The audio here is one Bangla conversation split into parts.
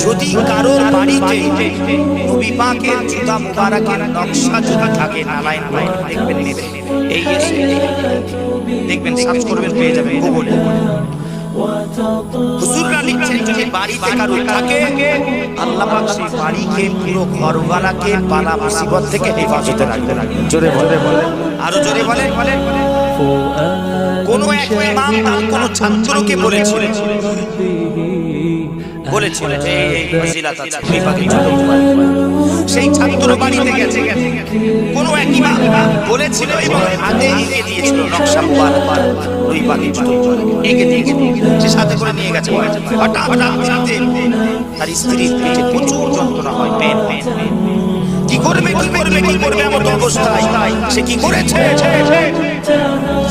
যদি কারোর বাড়িতে নবী পাকের জুতা মুবারকের নকশা যদি থাকে নালাইন দেখবেন এই এসে দেখবেন, সার্চ করবেন পেয়ে যাবেন গুগলে। হুজুররা লিখছেন যদি বাড়িতে কারো থাকে আল্লাহ পাক সেই বাড়িকে পুরো ঘরওয়ালাকে বালা মুসিবত থেকে হেফাজতে রাখবেন। জোরে বলে আরো জোরে বলে। কোন এক ইমাম তার কোন ছাত্রকে বলেছিলেন যে এই ফজিলত আছে নবী পাকের জুতা মুবারক। সেই ছাত্র বাড়িতে গেছে, কোন এক ইমাম বলেছিল এবং হাতে এঁকে দিয়েছিল নকশা মুবারক নবী পাকের জুতা মুবারক এঁকে দিয়েছিল, সে সাথে করে নিয়ে গেছে। হঠাৎ তার স্ত্রীর পেটে প্রচুর যন্ত্রণা হয়, পেন। কি করবে এমন অবস্থায় সে কি করেছে,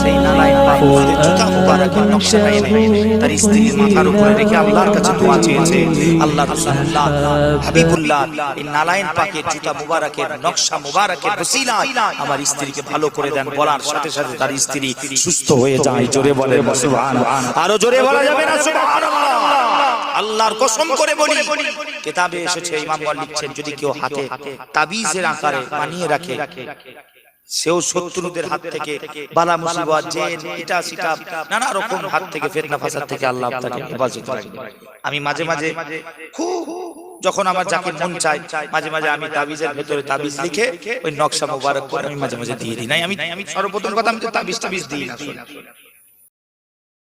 সেই নালাইন পাকের জুতা মুবারকের নকশাটা এনে তার স্ত্রীর মাথার উপরে রেখে আল্লাহর কাছে দোয়া চেয়েছে, আল্লাহ রাসূলুল্লাহ হাবিবুল্লাহ এই নালাইন পাকের জুতা মুবারকের নকশা মুবারকের ওসিলায় আমার স্ত্রীকে ভালো করে দেন। বলার সাথে সাথে তার স্ত্রী সুস্থ হয়ে যায়। জোরে বলে সুবহানাল্লাহ। আরো জোরে বলা যাবে না সুবহানাল্লাহ? আল্লাহর কসম করে বলি, কিতাবে এসেছে ইমাম লিখছেন যদি কেউ হাতে তাবিজের আকারে বানিয়ে রাখে সেও শত্রুদের হাত থেকে বালা মুসিবত জেন এটা সেটা নানা রকম হাত থেকে ফিতনা ফাসাদ থেকে আল্লাহ তাকে হেফাজত রাখবে। আমি মাঝে মাঝে যখন আমার যাকে মন চায় মাঝে মাঝে আমি তাবিজের ভেতরে তাবিজ লিখে ওই নকশা মোবারক করে আমি মাঝে মাঝে দিয়ে দিই। নাই আমি সর্বপ্রথম কথা আমি তো তাবিজ দিই না।